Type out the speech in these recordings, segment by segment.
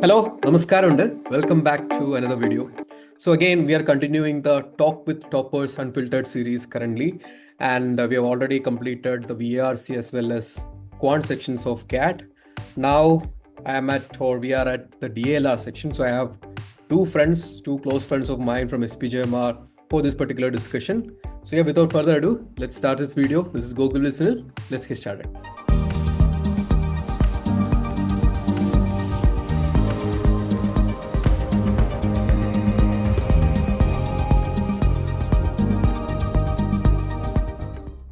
Hello, Namaskaram. Welcome back to another video. So again, we are continuing the Talk with Toppers Unfiltered series currently, and we have already completed the VARC as well as quant sections of CAT. Now we are at the DILR section. So I have two close friends of mine from SPJMR for this particular discussion. So yeah, without further ado, let's start this video. This is Gokul Listener. Let's get started.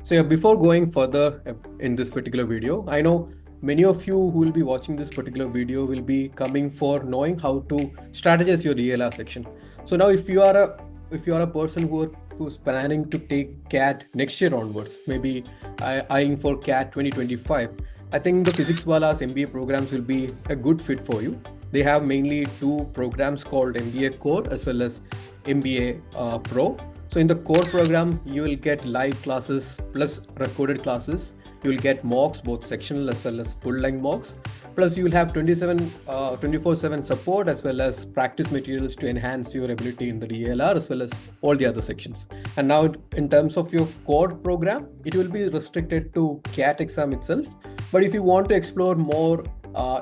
So yeah, before going further in this particular video, I know many of you who will be watching this particular video will be coming for knowing how to strategize your DLR section. So now if you are a person who's planning to take CAT next year onwards, maybe eyeing for CAT 2025, I think the Physics Wallah's MBA programs will be a good fit for you. They have mainly two programs called MBA Core as well as MBA Pro. So in the core program, you will get live classes plus recorded classes. You will get mocks, both sectional as well as full-length mocks. Plus you will have 24/7 support as well as practice materials to enhance your ability in the DLR as well as all the other sections. And now in terms of your core program, it will be restricted to CAT exam itself. But if you want to explore more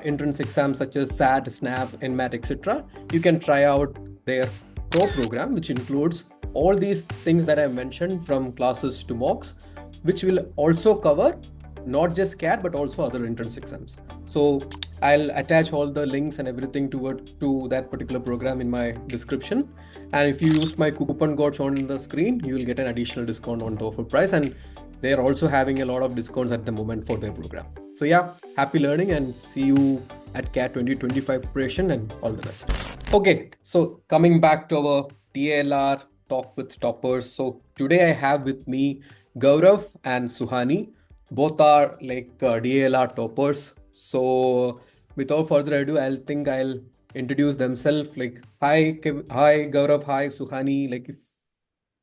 entrance exams such as SAT, SNAP, NMAT, etc., you can try out their Pro program, which includes all these things that I mentioned from classes to mocks, which will also cover not just CAT but also other entrance exams. So I'll attach all the links and everything to that particular program in my description. And if you use my coupon code shown in the screen, you will get an additional discount on the offer price. And they are also having a lot of discounts at the moment for their program. So yeah, happy learning and see you at CAT 2025 preparation and all the best. Okay, so coming back to our DILR Talk with Toppers. So today I have with me Gaurav and Suhani. Both are like DILR toppers. So without further ado, I'll introduce themselves. Like, hi Gaurav, hi Suhani. Like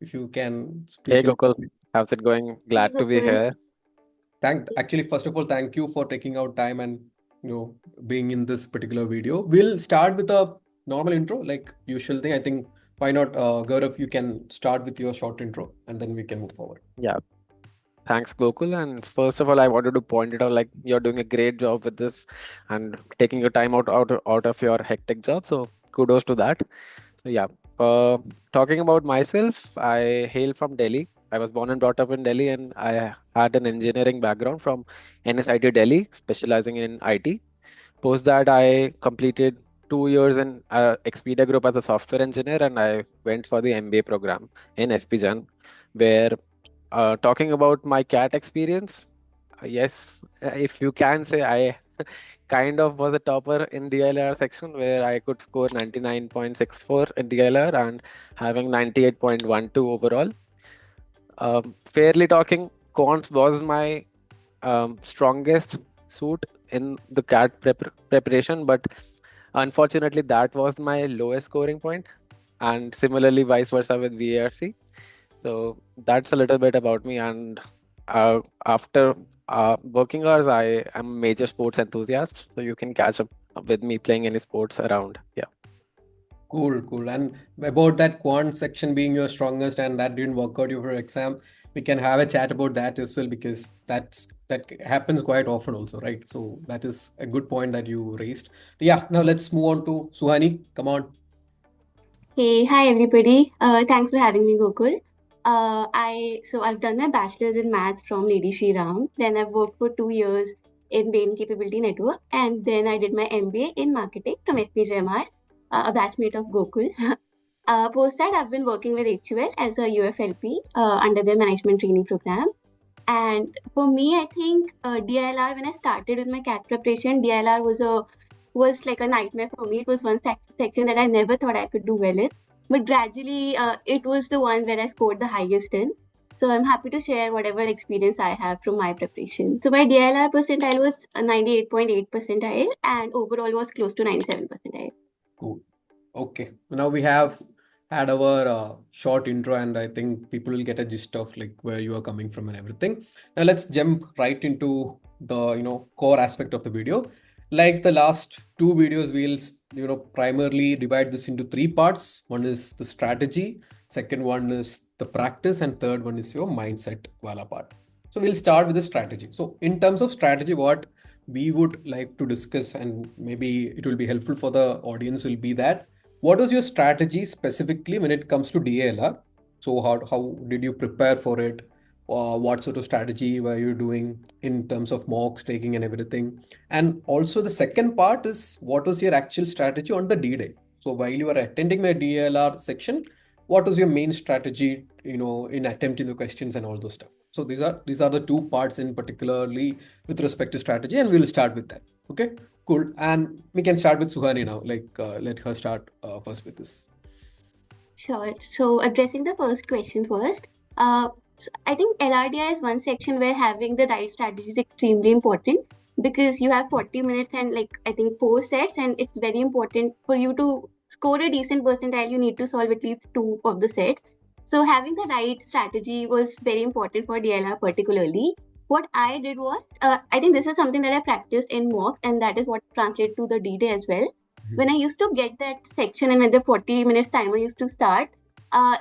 if you can speak. Hey Gokul, how's it going? Glad to be here. First of all, thank you for taking out time and being in this particular video. We'll start with a normal intro, like usual thing. I think why not, Gaurav, you can start with your short intro and then we can move forward. Yeah, thanks Gokul. And first of all, I wanted to point it out, like you're doing a great job with this and taking your time out of your hectic job. So kudos to that. So yeah, talking about myself, I hail from Delhi. I was born and brought up in Delhi, and I had an engineering background from NSIT Delhi, specializing in IT. Post that, I completed 2 years in Expedia Group as a software engineer, and I went for the MBA program in SPJAN, where talking about my CAT experience, yes, if you can say, I kind of was a topper in DILR section where I could score 99.64 in DILR and having 98.12 overall. Fairly talking, quant was my strongest suit in the CAT preparation, but unfortunately that was my lowest scoring point, and similarly vice versa with VARC. So that's a little bit about me. And after working hours, I am a major sports enthusiast, so you can catch up with me playing any sports around. Yeah. Cool. And about that quant section being your strongest and that didn't work out your exam, we can have a chat about that as well, because that happens quite often also, right? So that is a good point that you raised. Yeah, now let's move on to Suhani. Come on. Hey, hi everybody. Thanks for having me, Gokul. I've done my bachelor's in maths from Lady Shri Ram. Then I've worked for 2 years in Bain Capability Network, and then I did my MBA in marketing from SPJMR, a batchmate of Gokul. Post that, I've been working with HUL as a UFLP under their management training program. And for me, I think DILR, when I started with my CAT preparation, DILR was like a nightmare for me. It was one section that I never thought I could do well in. But gradually, it was the one where I scored the highest in. So I'm happy to share whatever experience I have from my preparation. So my DILR percentile was 98.8 percentile, and overall was close to 97 percentile. Cool. Okay. Now we have had our short intro, and I think people will get a gist of like where you are coming from and everything. Now let's jump right into the core aspect of the video. Like the last two videos, we'll primarily divide this into three parts. One is the strategy, second one is the practice, and third one is your mindset Wallah part. So we'll start with the strategy. So in terms of strategy, what we would like to discuss, and maybe it will be helpful for the audience, will be that what was your strategy specifically when it comes to DILR? So how did you prepare for it? What sort of strategy were you doing in terms of mocks taking and everything? And also the second part is what was your actual strategy on the D-Day? So while you were attending my DLR section, what was your main strategy, in attempting the questions and all those stuff? So these are the two parts in particularly with respect to strategy, and we'll start with that. Okay, cool. And we can start with Suhani now. Let her start first with this. Sure. So addressing the first question first, so I think LRDI is one section where having the right strategy is extremely important because you have 40 minutes and I think 4 sets, and it's very important for you to score a decent percentile. You need to solve at least 2 of the sets. So having the right strategy was very important for DLR particularly. What I did was, I think this is something that I practiced in mocks, and that is what translated to the D-Day as well. When I used to get that section and when the 40 minutes timer used to start,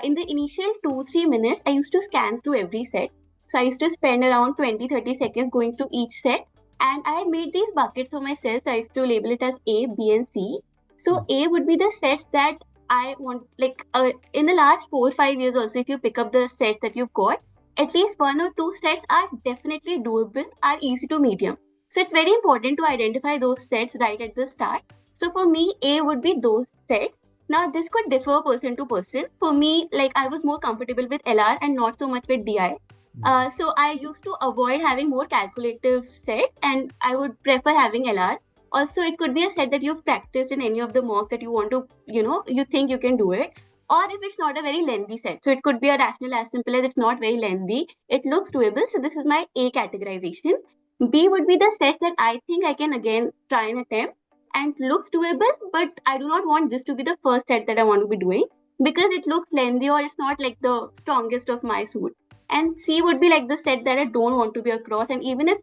in the initial 2-3 minutes, I used to scan through every set. So I used to spend around 20-30 seconds going through each set. And I had made these buckets for myself. So I used to label it as A, B, and C. So A would be the sets that I want, in the last 4-5 years also, if you pick up the sets that you've got, at least 1 or 2 sets are definitely doable, are easy to medium. So it's very important to identify those sets right at the start. So for me, A would be those sets. Now this could differ person to person. For me, I was more comfortable with LR and not so much with DI. So I used to avoid having more calculative sets, and I would prefer having LR. Also, it could be a set that you've practiced in any of the mocks that you want to, you think you can do it. Or if it's not a very lengthy set. So it could be a rational as simple as it's not very lengthy. It looks doable. So this is my A categorization. B would be the sets that I think I can again try and attempt and looks doable, but I do not want this to be the first set that I want to be doing because it looks lengthy or it's not like the strongest of my suit. And C would be like the set that I don't want to be across, and even if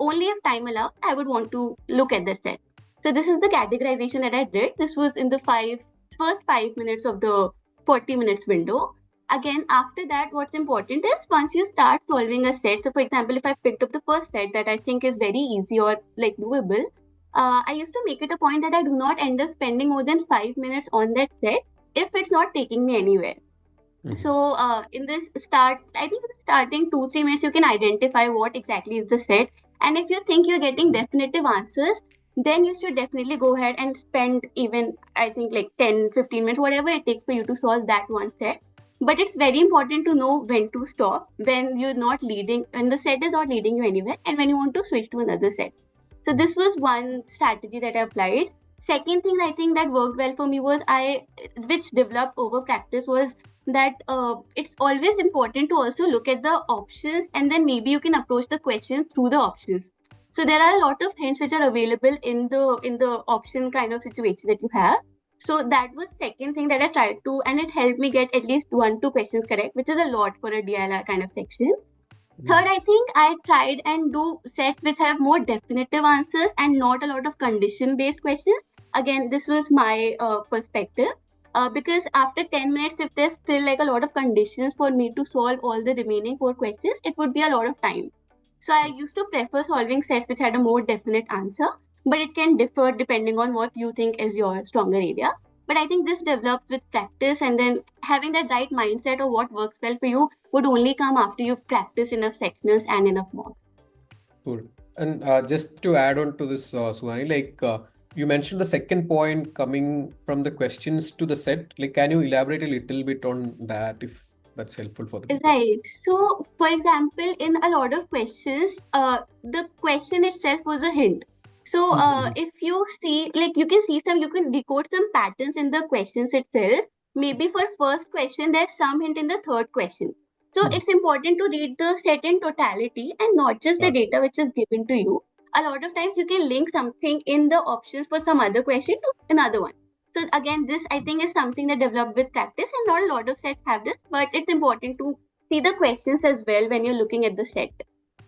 only if time allows, I would want to look at the set. So this is the categorization that I did. This was in the first 5 minutes of the 40 minutes window. Again, after that, what's important is once you start solving a set. So for example, if I picked up the first set that I think is very easy or doable, I used to make it a point that I do not end up spending more than 5 minutes on that set if it's not taking me anywhere. So in this start, I think in the starting 2-3 minutes, you can identify what exactly is the set. And if you think you're getting definitive answers, then you should definitely go ahead and spend even, I think 10-15 minutes, whatever it takes for you to solve that one set. But it's very important to know when to stop, when you're not leading, when the set is not leading you anywhere, and when you want to switch to another set. So this was one strategy that I applied. Second thing I think that worked well for me was which developed over practice, was that it's always important to also look at the options, and then maybe you can approach the question through the options. So there are a lot of hints which are available in the option kind of situation that you have. So that was second thing that I tried to, and it helped me get at least 1-2 questions correct, which is a lot for a DILR kind of section. Third, I think I tried and do sets which have more definitive answers and not a lot of condition-based questions. Again, this was my perspective. Because after 10 minutes, if there's still a lot of conditions for me to solve all the remaining 4 questions, it would be a lot of time. So I used to prefer solving sets which had a more definite answer, but it can differ depending on what you think is your stronger area. But I think this develops with practice, and then having that right mindset of what works well for you would only come after you've practiced enough sections and enough mocks. Cool. And just to add on to this, Suhani, you mentioned the second point coming from the questions to the set. Can you elaborate a little bit on that if that's helpful for the people? Right. So, for example, in a lot of questions, the question itself was a hint. So if you see, you can decode some patterns in the questions itself. Maybe for first question, there's some hint in the third question. So it's important to read the set in totality and not just the data which is given to you. A lot of times you can link something in the options for some other question to another one. So again, this I think is something that developed with practice, and not a lot of sets have this, but it's important to see the questions as well when you're looking at the set.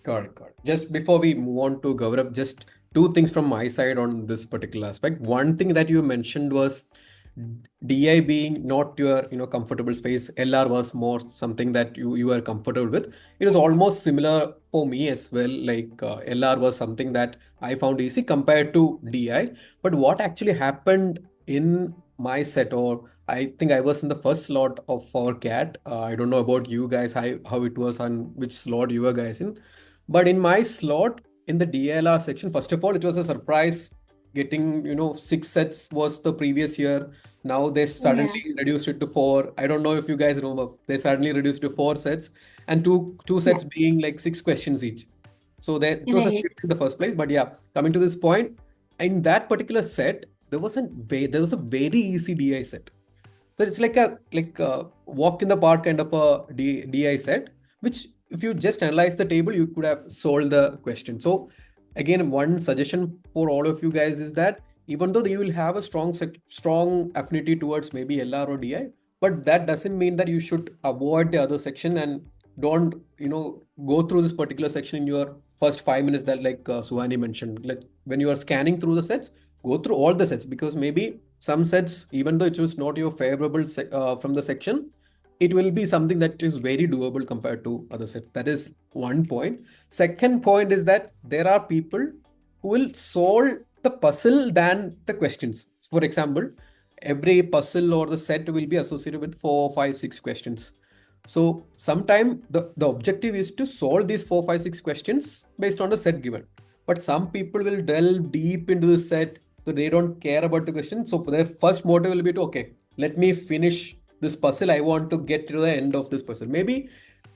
Got it. Just before we move on to Gaurav, just two things from my side on this particular aspect. One thing that you mentioned was DI being not your comfortable space. LR was more something that you were comfortable with. It was almost similar for me as well. Like LR was something that I found easy compared to DI. But what actually happened in my set, or I think I was in the first slot of our CAT. I don't know about you guys, how it was on which slot you were guys in. But in my slot in the DLR section, first of all, it was a surprise getting, 6 sets was the previous year. Now they Yeah, suddenly reduced it to four. I don't know if you guys remember. They suddenly reduced to 4 sets and two yeah, sets being like 6 questions each. So it was a right. shift in the first place. But yeah, coming to this point, in that particular set, there was a very easy DI set. So it's like a walk in the park kind of a DI set, which if you just analyze the table, you could have solved the question. So again, one suggestion for all of you guys is that even though you will have a strong affinity towards maybe LR or DI, but that doesn't mean that you should avoid the other section and don't go through this particular section in your first 5 minutes that like Suhani mentioned. Like when you are scanning through the sets, go through all the sets because maybe some sets, even though it was not your favorable from the section, it will be something that is very doable compared to other sets. That is one point. Second point is that there are people who will solve the puzzle than the questions. For example, every puzzle or the set will be associated with 4, 5, 6 questions. So sometime the objective is to solve these 4, 5, 6 questions based on the set given. But some people will delve deep into the set, so they don't care about the question. So their first motive will be to, okay, let me finish this puzzle. I want to get to the end of this puzzle. Maybe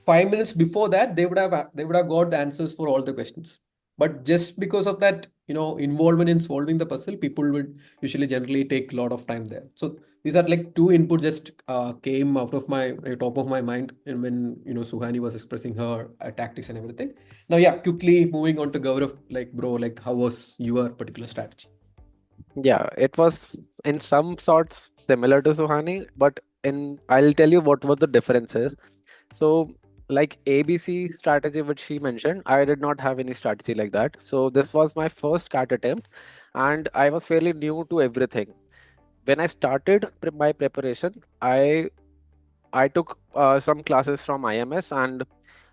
5 minutes before that, they would have got the answers for all the questions. But just because of that, involvement in solving the puzzle, people would usually generally take a lot of time there. So these are like two input just came out of my top of my mind, and when Suhani was expressing her tactics and everything. Now, yeah, quickly moving on to Gaurav, like bro, like how was your particular strategy? Yeah, it was in some sorts similar to Suhani, but in I'll tell you what were the differences. So, like ABC strategy, which she mentioned, I did not have any strategy like that. So this was my first CAT attempt, and I was fairly new to everything. When I started my preparation, I took some classes from IIMs, and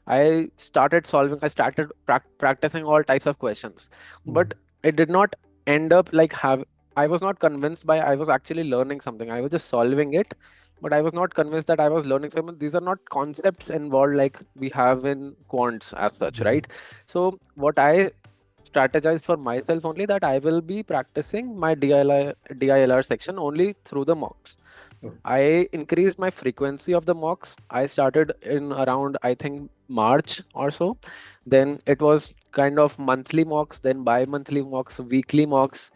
I started solving. I started practicing all types of questions, Mhm. but it did not end up like have. I was not convinced by I was actually learning something. I was just solving it, but I was not convinced that I was learning something. These are not concepts involved like we have in quants as such, Mhm. right? So what I strategized for myself only that I will be practicing my DILR section only through the mocks. Oh. I increased my frequency of the mocks. I started in around, I think, March or so. Then it was kind of monthly mocks, then bi-monthly mocks, weekly mocks,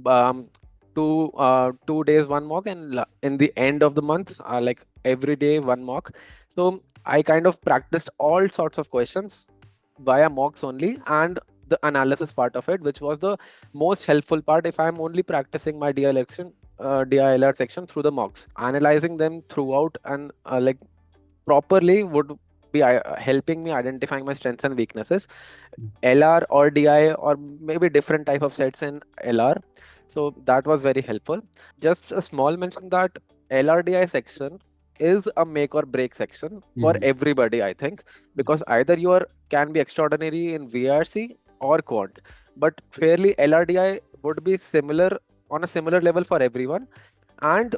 um, 2 days one mock, and in the end of the month, like every day one mock. So I kind of practiced all sorts of questions via mocks only, and the analysis part of it, which was the most helpful part if I'm only practicing my DILR section through the mocks. Analyzing them throughout and like properly would be helping me identifying my strengths and weaknesses, LR or DI or maybe different type of sets in LR. So that was very helpful. Just a small mention that LRDI section is a make or break section for Mhm. everybody, I think, because either you are can be extraordinary in VRC or quant, but fairly LRDI would be similar on a similar level for everyone. And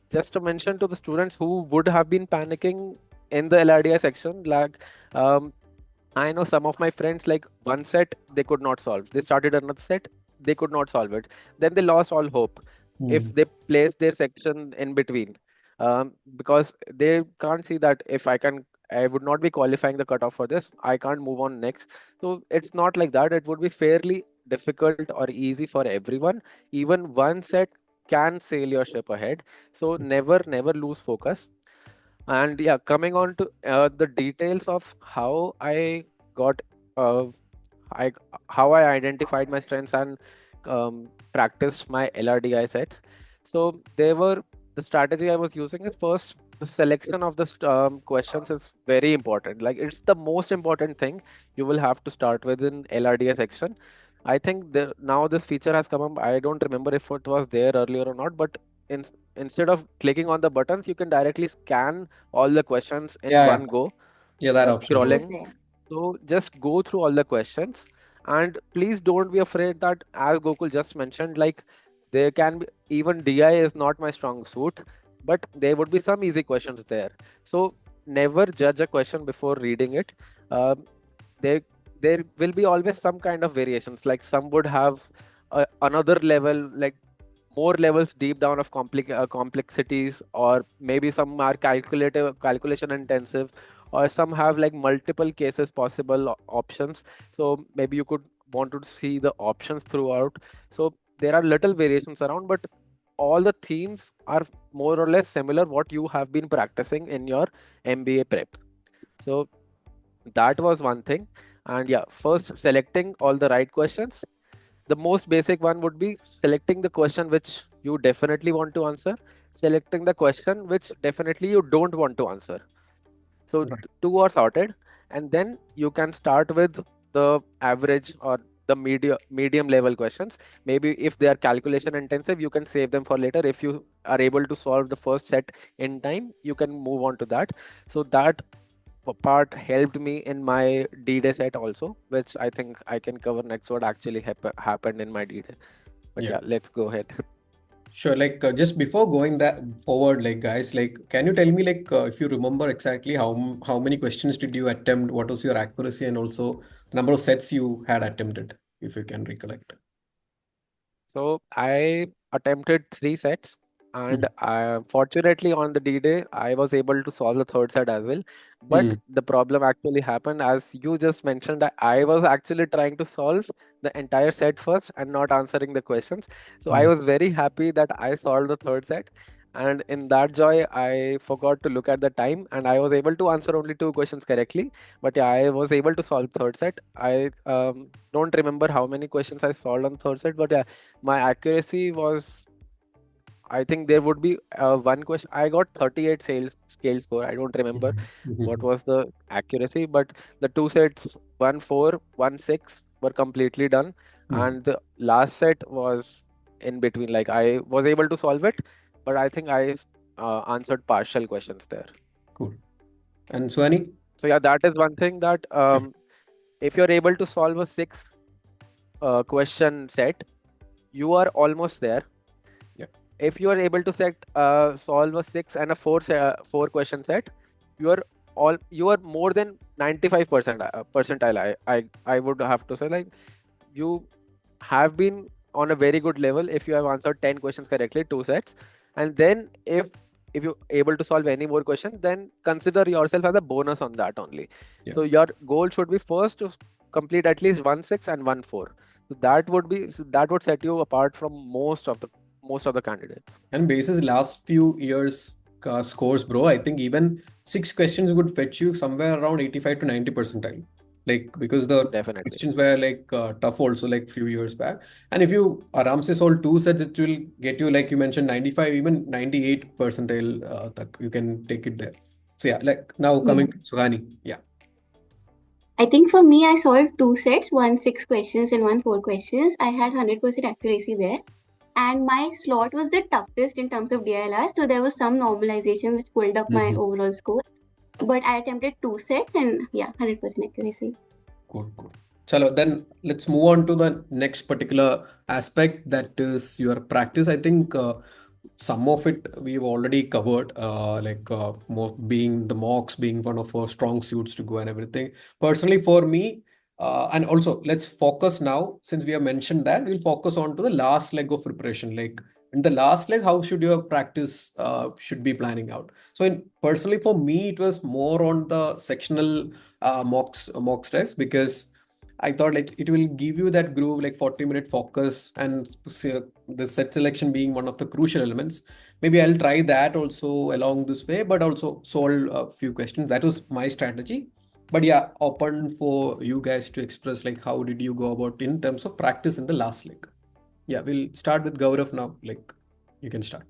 just to mention to the students who would have been panicking in the LRDI section, like um, I know some of my friends, like one set they could not solve. They started another set, they could not solve it. Then they lost all hope if Mhm. they place their section in between, because they can't see that if I would not be qualifying the cutoff for this. I can't move on next. So it's not like that. It would be fairly difficult or easy for everyone. Even one set can sail your ship ahead. So never lose focus. And yeah, coming on to the details of how I got, uh, I how I identified my strengths and practiced my LRDI sets. So they were the strategy I was using is first the selection of the questions is very important. Like it's the most important thing you will have to start with in LRDI section. I think now this feature has come up. I don't remember if it was there earlier or not, but instead of clicking on the buttons, you can directly scan all the questions in Yeah, yeah, one go, yeah. That option is It there. was scrolling. there. So just go through all the questions, and please don't be afraid that, as Gokul just mentioned, like there can be, even DI is not my strong suit, but there would be some easy questions there. So never judge a question before reading it. Um, there there will be always some kind of variations. Like some would have another level, like more levels deep down of complexities, or maybe some are calculation intensive, or some have like multiple cases possible options. So maybe you could want to see the options throughout. So there are little variations around, but all the themes are more or less similar what you have been practicing in your MBA prep. So that was one thing. And yeah, first selecting all the right questions. The most basic one would be selecting the question which you definitely want to answer, selecting the question which definitely you don't want to answer. So Right. two are sorted, and then you can start with the average or the medium level questions. Maybe if they are calculation intensive, you can save them for later. If you are able to solve the first set in time, you can move on to that. So that part helped me in my D-Day set also, which I think I can cover next what actually happened in my D-Day. But Yeah. yeah, let's go ahead. Sure. Like just before going that forward, like guys, like can you tell me like if you remember exactly how many questions did you attempt? What was your accuracy and also the number of sets you had attempted, if you can recollect? So I attempted three sets, and Mm. fortunately on the D-Day I was able to solve the third set as well. But Mm. the problem actually happened, as you just mentioned, that I was actually trying to solve the entire set first and not answering the questions. So I Mm. was very happy that I solved the third set. And in that joy, I forgot to look at the time, and I was able to answer only two questions correctly. But yeah, I was able to solve third set. I don't remember how many questions I solved on third set, but yeah, my accuracy was, I think there would be one question. I got 38 sales scale score. I don't remember Mhm. what Mhm. was the accuracy, but the two sets, 1-4, 1-6, were completely done. Mm. And the last set was in between. Like I was able to solve it, but I think I answered partial questions there. Cool. And Suhani? So yeah, that is one thing that if you're able to solve a six question set, you are almost there. Yeah. If you are able to solve a six and a four question set, you are more than 95% percentile. I would have to say, like, you have been on a very good level if you have answered 10 questions correctly, two sets. And then if you're able to solve any more questions, then consider yourself as a bonus on that only. Yeah. So your goal should be first to complete at least 1-6 and 1-4. So that would set you apart from most of the candidates. And basis last few years scores, bro, I think even six questions would fetch you somewhere around 85 to 90 percentile. Like because the Definitely. questions were like tough also like few years back. And if you aram se solve two sets, it will get you like you mentioned 95, even 98 percentile. You can take it there. So yeah, like now Yeah. coming to Suhani. Yeah. I think for me, I solved two sets, one six questions and one four questions. I had 100% accuracy there. And my slot was the toughest in terms of DILR. So there was some normalization which pulled up my Mhm. overall score. But I attempted two sets and yeah, 100% accuracy. Cool, cool. Chalo, then let's move on to the next particular aspect, that is your practice. I think some of it we've already covered, like more being the mocks being one of our strong suits to go and everything. Personally, for me, and also let's focus now, since we have mentioned that, we'll focus on to the last leg of preparation. Like in the last leg, how should your practice should be planning out? So, personally for me, it was more on the sectional mock test, because I thought like it will give you that groove, like 40-minute focus, and the set selection being one of the crucial elements. Maybe I'll try that also along this way, but also solve a few questions. That was my strategy. But yeah, open for you guys to express like how did you go about in terms of practice in the last leg. Yeah, we'll start with Gaurav now. Like you can start.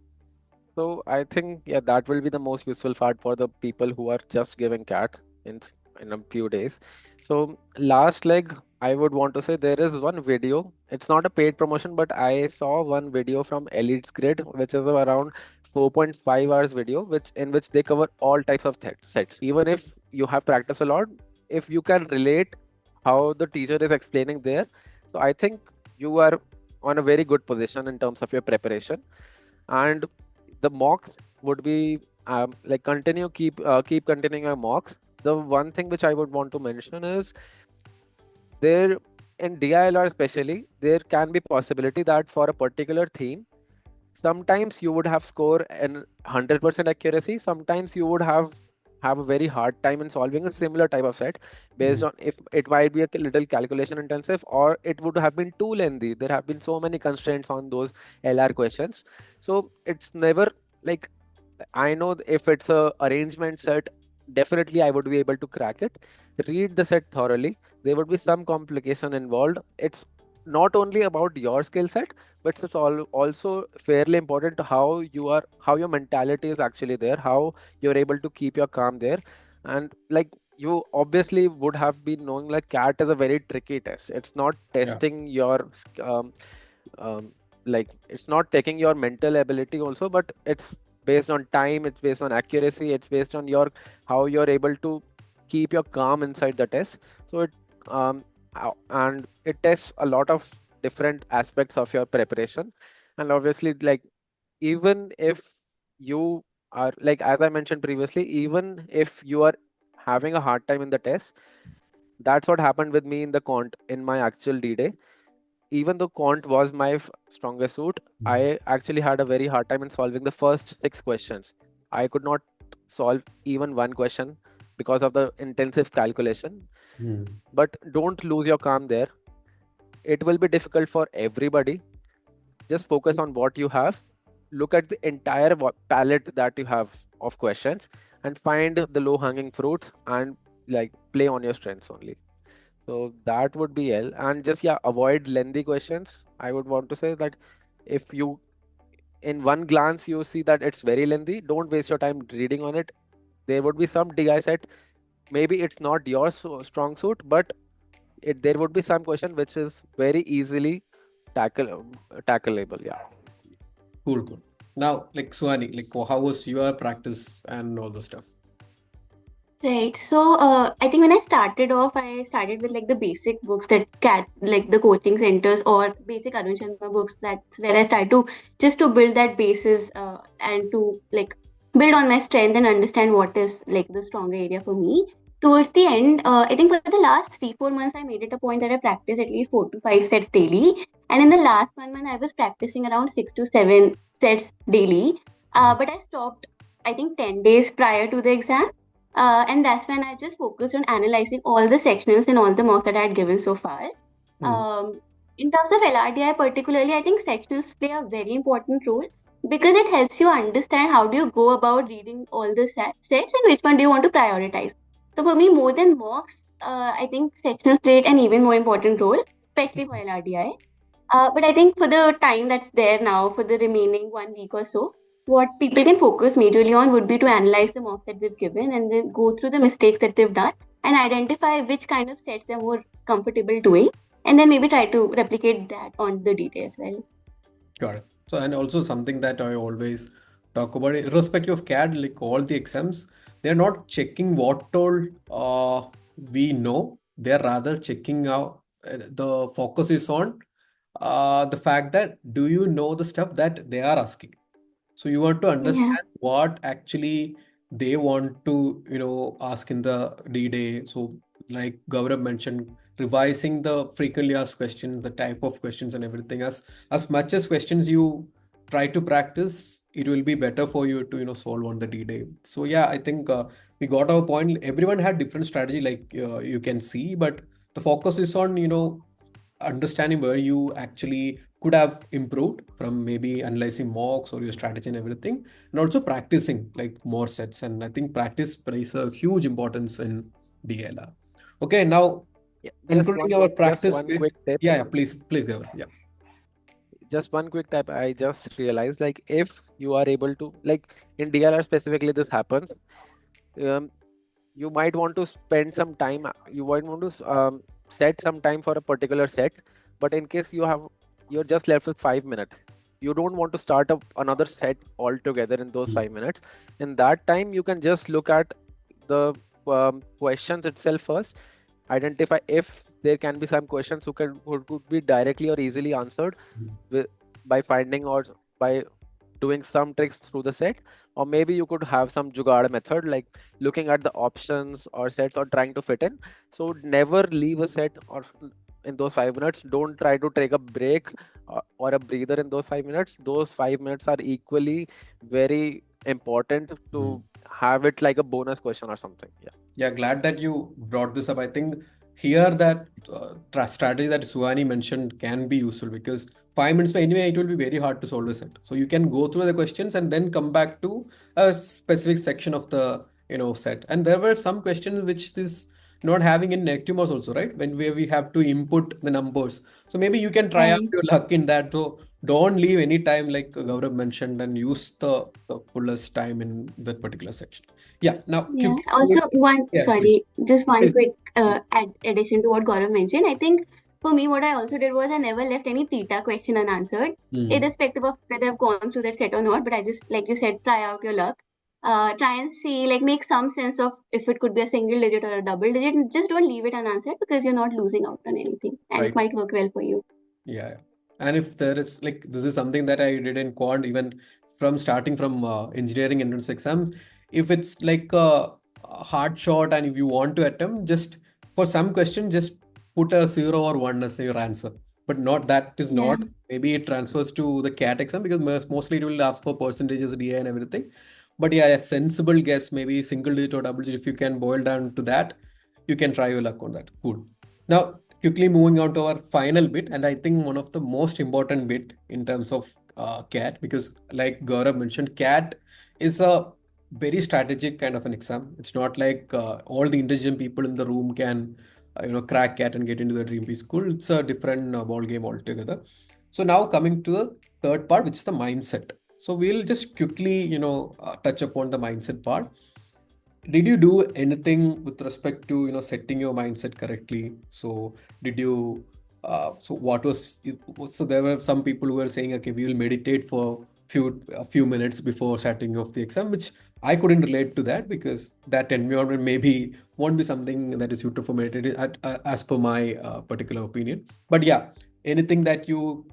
So I think, yeah, that will be the most useful part for the people who are just giving CAT. in a few days. So last leg, I would want to say there is one video. It's not a paid promotion, but I saw one video from Elite's Grid, which is around 4.5 hours video, which in which they cover all types of sets. Even if you have practiced a lot, if you can relate how the teacher is explaining there, so I think you are on a very good position in terms of your preparation. And the mocks would be like keep continuing your mocks. The one thing which I would want to mention is there in DILR especially, there can be possibility that for a particular theme, sometimes you would have score in 100% accuracy, sometimes you would have a very hard time in solving a similar type of set based on if it might be a little calculation intensive or it would have been too lengthy. There have been so many constraints on those LR questions, so it's never like I know if it's a arrangement set, definitely I would be able to crack it. Read the set thoroughly. There would be some complication involved. It's not only about your skill set, but it's also fairly important to how your mentality is actually there, how you're able to keep your calm there. And like you obviously would have been knowing like CAT is a very tricky test. It's not testing your like it's not taking your mental ability also, but it's based on time, it's based on accuracy, it's based on your how you're able to keep your calm inside the test. So it um and it tests a lot of different aspects of your preparation. And obviously like even if you are like as I mentioned previously, even if you are having a hard time in the test, that's what happened with me in the cont in my actual D-Day. Even though quant was my strongest suit, I actually had a very hard time in solving the first 6 questions. I could not solve even one question because of the intensive calculation. But don't lose your calm there. It will be difficult for everybody. Just focus on what you have. Look at the entire palette that you have of questions and find the low hanging fruits and like play on your strengths only. So that would be L. And just yeah, avoid lengthy questions. I would want to say that if you in one glance you see that it's very lengthy, don't waste your time reading on it. There would be some DI set. Maybe it's not your strong suit, but there would be some question which is very easily tackleable. Yeah. Cool. Now, like Suhani, like how was your practice and all the stuff? Right. So, I think when I started off, I started with like the basic books that like the coaching centers or basic Arun Sharma books. That's where I started to just to build that basis and to like build on my strength and understand what is like the stronger area for me. Towards the end, I think for the last 3-4 months, I made it a point that I practice at least 4 to 5 sets daily. And in the last 1 month, I was practicing around 6 to 7 sets daily. But I stopped, I think, 10 days prior to the exam, and that's when I just focused on analyzing all the sectionals and all the mocks that I had given so far. In terms of LRDI particularly, I think sectionals play a very important role because it helps you understand how do you go about reading all the sets and which one do you want to prioritize. So for me, more than mocks, I think sectionals played an even more important role, especially for LRDI. But I think for the time that's there now, for the remaining 1 week or so, what people can focus majorly on would be to analyze the mocks that they've given and then go through the mistakes that they've done and identify which kind of sets they're more comfortable doing, and then maybe try to replicate that on the detail as well. Got it. So, and also something that I always talk about, irrespective of CAD, like all the exams, they're not checking what all we know. They're rather checking out. The focus is on the fact that do you know the stuff that they are asking. So you want to Yeah. understand what actually they want to, ask in the D-Day. So like Gaurav mentioned, revising the frequently asked questions, the type of questions and everything. As much as questions you try to practice, it will be better for you to, solve on the D-Day. So yeah, I think we got our point. Everyone had different strategy, like you can see, but the focus is on, understanding where you actually could have improved from maybe analyzing mocks or your strategy and everything, and also practicing like more sets. And I think practice plays a huge importance in DLR. Okay, now Yeah, concluding our just practice one with, quick tip. yeah, please, Gaurav. Yeah. Just one quick tip. I just realized like if you are able to like in DLR specifically this happens. Um, you might want to spend some time, you might want to set some time for a particular set, but in case you're just left with 5 minutes, you don't want to start up another set altogether in those 5 minutes. In that time, you can just look at the questions itself first, identify if there can be some questions who could be directly or easily answered with, by finding or by doing some tricks through the set, or maybe you could have some jugaad method like looking at the options or sets or trying to fit in. So never leave a set or in those 5 minutes. Don't try to take a break or a breather in those 5 minutes. Those 5 minutes are equally very important to have it like a bonus question or something. Yeah, glad that you brought this up. I think here that strategy that Suhani mentioned can be useful because 5 minutes, anyway, it will be very hard to solve a set. So you can go through the questions and then come back to a specific section of the set. And there were some questions which is not having in negative marks also, right? When we have to input the numbers. So maybe you can try out Right. your luck in that. So don't leave any time like Gaurav mentioned and use the fullest time in that particular section. Yeah. Now, Yeah. quickly. Also, Yeah, please. just one Please, quick please. addition to what Gaurav mentioned. I think for me, what I also did was I never left any theta question unanswered, irrespective of whether I've gone through that set or not. But I just, like you said, try out your luck. Try and see, like, make some sense of if it could be a single digit or a double digit. And just don't leave it unanswered because you're not losing out on anything, and Right. it might work well for you. Yeah. And if there is like this is something that I did in quant even from starting from engineering entrance exam, if it's like a hard shot and if you want to attempt, just for some question, just put a 0 or 1 as your answer. But not that is Yeah. not. Maybe it transfers to the CAT exam because mostly it will ask for percentages, DA and everything. But yeah, a sensible guess, maybe single digit or double digit, if you can boil down to that, you can try your luck on that. Cool. Now, quickly moving on to our final bit, and I think one of the most important bit in terms of CAT, because like Gaurav mentioned, CAT is a very strategic kind of an exam. It's not like all the intelligent people in the room can, crack CAT and get into the dream P school. It's a different ball game altogether. So now coming to the third part, which is the mindset. So we'll just quickly, touch upon the mindset part. Did you do anything with respect to setting your mindset correctly? So did you so what was so there were some people who were saying, okay, we will meditate for a few minutes before starting off the exam, which I couldn't relate to that because that environment maybe won't be something that is suited for meditating as per my particular opinion. But yeah, anything that you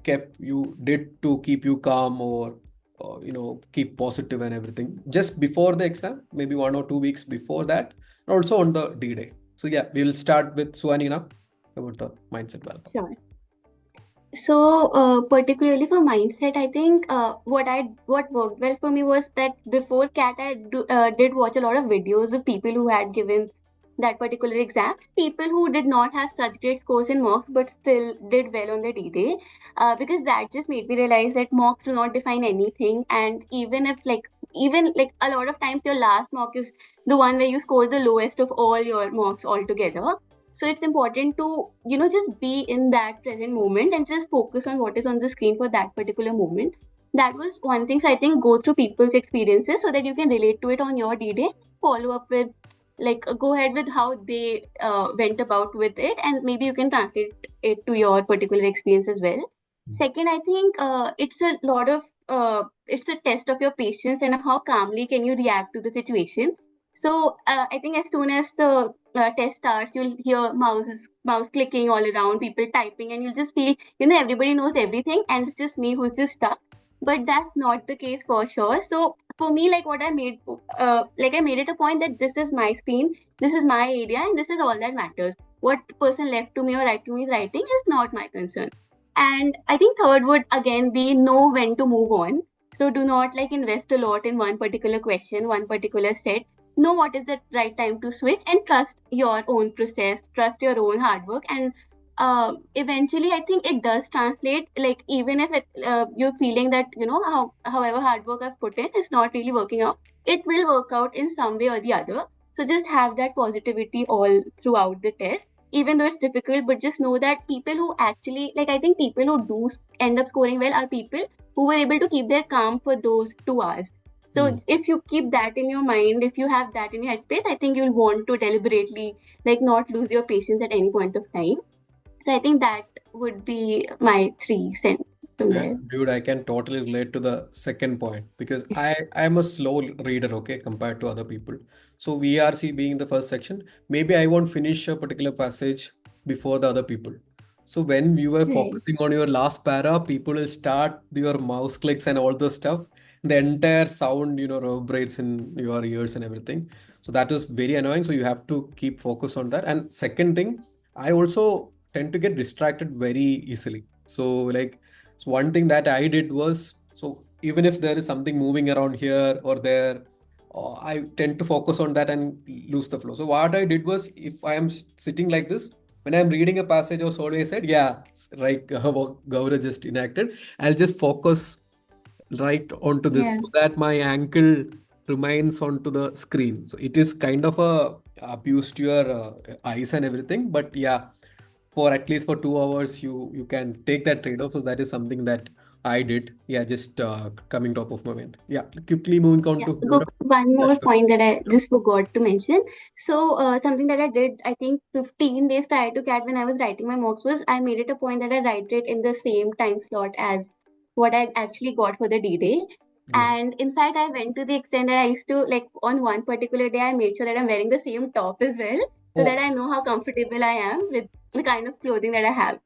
did to keep you calm or keep positive and everything just before the exam, maybe 1 or 2 weeks before that, and also on the D-Day. So yeah, we'll start with Suhani now about the mindset development. Sure. So, particularly for mindset, I think what worked well for me was that before CAT, I did watch a lot of videos of people who had given that particular exam, people who did not have such great scores in mocks but still did well on the D-Day, because that just made me realize that mocks do not define anything, and even like a lot of times your last mock is the one where you score the lowest of all your mocks altogether. So it's important to just be in that present moment and just focus on what is on the screen for that particular moment. That was one thing. So I think go through people's experiences so that you can relate to it on your D-Day, follow up with, like, go ahead with how they went about with it, and maybe you can translate it to your particular experience as well. Second, I think it's a test of your patience and how calmly can you react to the situation. So I think as soon as the test starts, you'll hear mouse clicking all around, people typing, and you'll just feel everybody knows everything, and it's just me who's just stuck. But that's not the case for sure. So for me, like what I made, I made it a point that this is my screen, this is my area, and this is all that matters. What person left to me or right to me is writing is not my concern. And I think third would again be know when to move on. So do not invest a lot in one particular question, one particular set. Know what is the right time to switch and trust your own process, trust your own hard work, and eventually I think it does translate. Like even if you're feeling that however hard work I've put in is not really working out, it will work out in some way or the other. So just have that positivity all throughout the test, even though it's difficult. But just know that people who actually, I think people who do end up scoring well are people who were able to keep their calm for those 2 hours. So if you keep that in your mind, if you have that in your headspace, I think you'll want to deliberately like not lose your patience at any point of time. So I think that would be my 3 cents from there. Dude, I can totally relate to the second point because I'm a slow reader, okay, compared to other people. So VRC being the first section, maybe I won't finish a particular passage before the other people. So when you were Right. focusing on your last para, people will start your mouse clicks and all those stuff. The entire sound, reverberates in your ears and everything. So that is very annoying. So you have to keep focus on that. And second thing, I also tend to get distracted very easily. So one thing that I did was, so even if there is something moving around here or there, I tend to focus on that and lose the flow. So what I did was, if I am sitting like this, when I'm reading a passage or so I said, yeah, like what Gaura just enacted, I'll just focus right onto this Yeah. so that my ankle remains onto the screen. So it is kind of a abuse to your eyes and everything, but yeah, for at least for 2 hours you can take that trade-off. So that is something that I did. Yeah, just coming top of my mind. Yeah, quickly moving on Yeah, to Gaurav. one Yeah, more sure. point that I just forgot to mention. So, something that I did, I think 15 days prior to CAT when I was writing my mocks was I made it a point that I write it in the same time slot as what I actually got for the D-Day. Good. And in fact, I went to the extent that I used to, like, on one particular day, I made sure that I'm wearing the same top as well so that Oh, I know how comfortable I am with the kind of clothing that I have.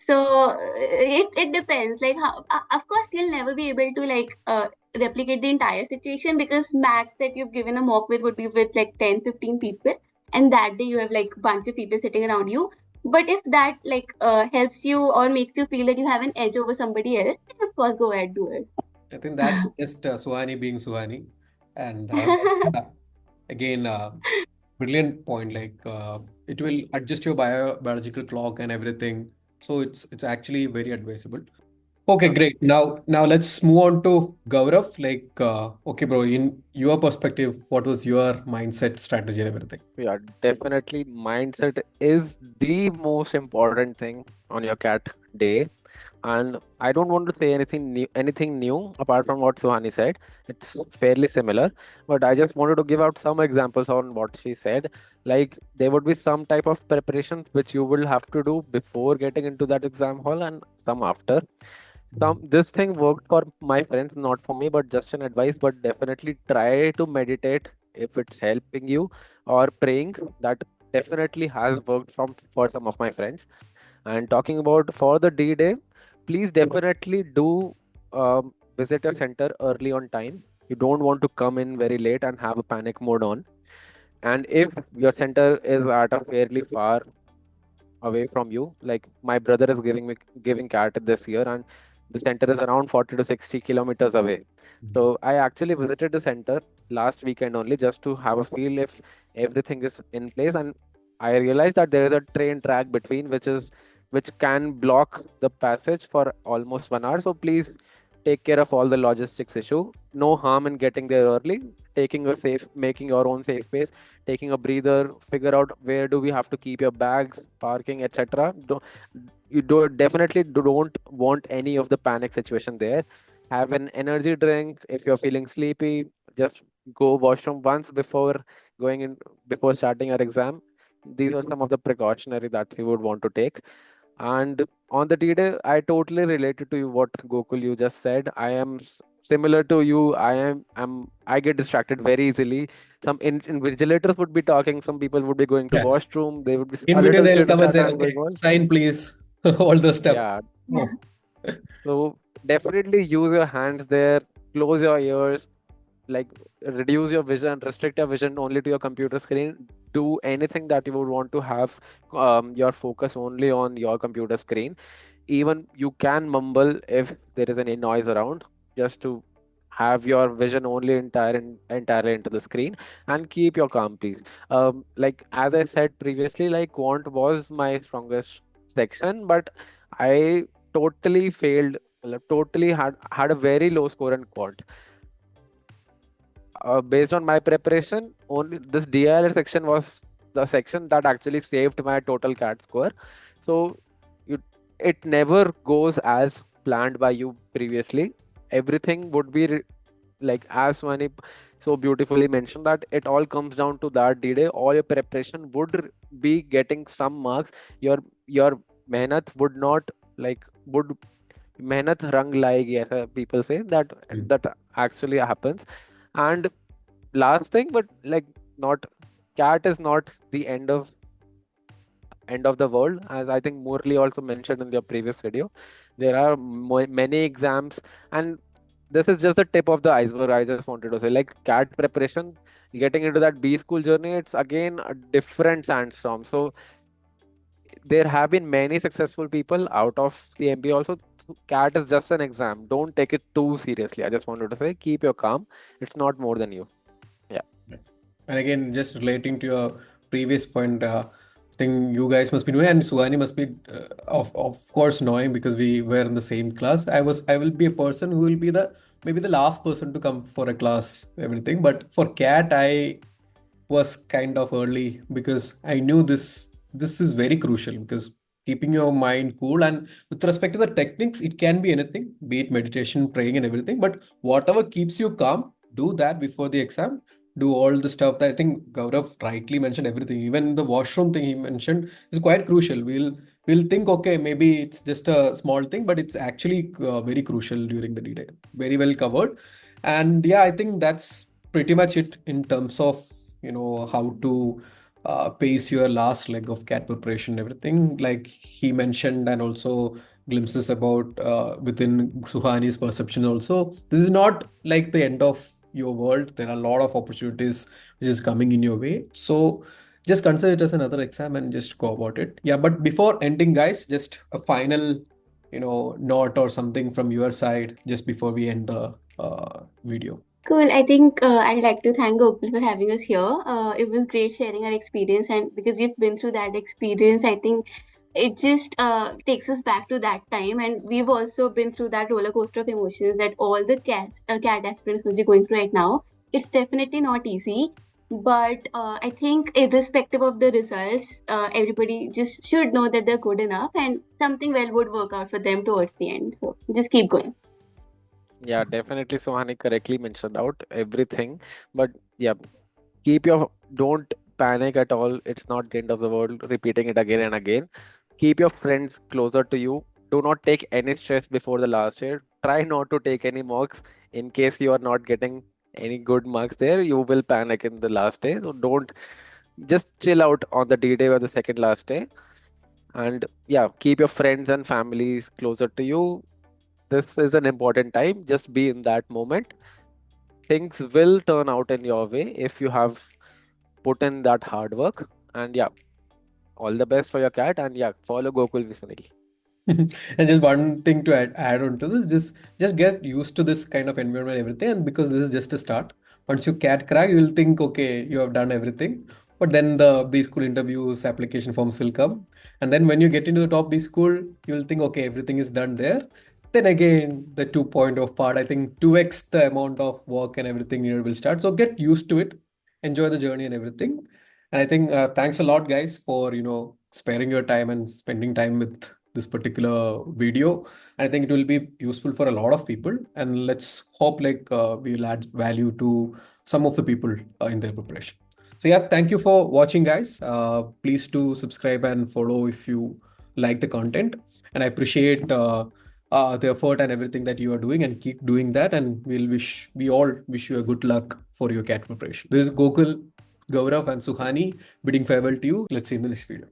So it depends. Like how, of course, you'll never be able to like replicate the entire situation because max that you've given a mock with would be with like 10, 15 people, and that day you have like bunch of people sitting around you. But if that like helps you or makes you feel that you have an edge over somebody else, then of course go ahead, do it. I think that's just Suhani being Suhani. And yeah, again, brilliant point. Like it will adjust your biological clock and everything. So it's actually very advisable. Okay, Okay. great. Now let's move on to Gaurav. Like, okay, bro, in your perspective, what was your mindset, strategy, and everything? Yeah, definitely mindset is the most important thing on your cat day. And I don't want to say anything new apart from what Suhani said. It's fairly similar, but I just wanted to give out some examples on what she said. Like there would be some type of preparation which you will have to do before getting into that exam hall and some after. This thing worked for my friends, not for me, but just an advice. But definitely try to meditate if it's helping you, or praying. That definitely has worked for some of my friends. And talking about for the D-Day, please definitely do visit your center early on time. You don't want to come in very late and have a panic mode on. And if your center is at a fairly far away from you, like my brother is giving CAT this year, and the center is around 40 to 60 kilometers away. So I actually visited the center last weekend only just to have a feel if everything is in place, and I realized that there is a train track between which can block the passage for almost 1 hour. So please take care of all the logistics issue. No harm in getting there early, making your own safe space, taking a breather, figure out where do we have to keep your bags, parking, etc. Definitely don't want any of the panic situation there. Have an energy drink if you're feeling sleepy. Just go washroom once before starting your exam. These are some of the precautionary that you would want to take. And on the D-Day, I totally related to you what Gokul you just said. I am similar to you. I get distracted very easily. Some invigilators would be talking, some people would be going to Yeah. washroom, they would be In a video, little they'll chit come and chat say, and okay, going on. sign please, all the stuff. Yeah, Yeah. Oh, so definitely use your hands there, close your ears, like reduce your vision, restrict your vision only to your computer screen. Do anything that you would want to have your focus only on your computer screen. Even you can mumble if there is any noise around, just to have your vision only entirely into the screen, and keep your calm, please. Like as I said previously, like quant was my strongest section, but I totally failed, totally had a very low score in quant. Based on my preparation, only this DILR section was the section that actually saved my total CAT score. So you, it never goes as planned by you previously. Everything would be like as Swani so beautifully mentioned, that it all comes down to that D-Day. All your preparation would be getting some marks. Your mehnat would not, like, would mehnat rang layegi, as people say, that that actually happens. And last thing, but like, not, CAT is not the end of the world, as I think Murli also mentioned in their previous video. There are many exams, and this is just the tip of the iceberg. I just wanted to say, like, CAT preparation, getting into that B school journey, it's again a different sandstorm. So there have been many successful people out of the MBA also. So CAT is just an exam. Don't take it too seriously. I just wanted to say, keep your calm. It's not more than you. Yeah. Yes. And again, just relating to your previous point, I think you guys must be knowing, and Suhani must be, of course, knowing because we were in the same class. I will be a person who will be the maybe the last person to come for a class, everything. But for CAT, I was kind of early because I knew this is very crucial because keeping your mind cool and with respect to the techniques, it can be anything, be it meditation, praying, and everything. But whatever keeps you calm, do that before the exam. Do all the stuff that I think Gaurav rightly mentioned. Everything, even the washroom thing he mentioned, is quite crucial. We'll think, okay, maybe it's just a small thing, but it's actually very crucial during the D-Day. Very well covered. And yeah, I think that's pretty much it in terms of how to pace your last leg of CAT preparation, everything like he mentioned, and also glimpses about within Suhani's perception also. This is not like the end of your world. There are a lot of opportunities which is coming in your way. So just consider it as another exam and just go about it. Yeah, but before ending, guys, just a final, note or something from your side just before we end the video. Cool. I think I'd like to thank Gokul for having us here. It was great sharing our experience, and because we've been through that experience, I think it just takes us back to that time. And we've also been through that roller coaster of emotions that all the CAT aspirants will be going through right now. It's definitely not easy, but I think, irrespective of the results, everybody just should know that they're good enough, and something well would work out for them towards the end. So just keep going. Yeah, definitely. Sohani correctly mentioned out everything. But yeah, don't panic at all. It's not the end of the world. Repeating it again and again. Keep your friends closer to you. Do not take any stress before the last year. Try not to take any mocks in case you are not getting any good marks there. You will panic in the last day. So don't, just chill out on the D-Day or the second last day. And yeah, keep your friends and families closer to you. This is an important time. Just be in that moment. Things will turn out in your way if you have put in that hard work. And yeah, all the best for your CAT. And yeah, follow Gokul Visunil. And just one thing to add on to this, just get used to this kind of environment, everything. And because this is just a start, once you CAT crack, you will think, okay, you have done everything. But then the B school interviews, application forms will come. And then when you get into the top B school, you'll think, okay, everything is done there. Then again, the 2.0 of part, I think 2x the amount of work and everything here will start. So get used to it, enjoy the journey and everything. And I think thanks a lot, guys, for sparing your time and spending time with this particular video. I think it will be useful for a lot of people, and let's hope like we will add value to some of the people in their preparation. So yeah, thank you for watching, guys. Please do subscribe and follow if you like the content, and I appreciate the effort and everything that you are doing, and keep doing that. And we all wish you a good luck for your CAT preparation. This is Gokul, Gaurav, and Suhani bidding farewell to you. Let's see you in the next video.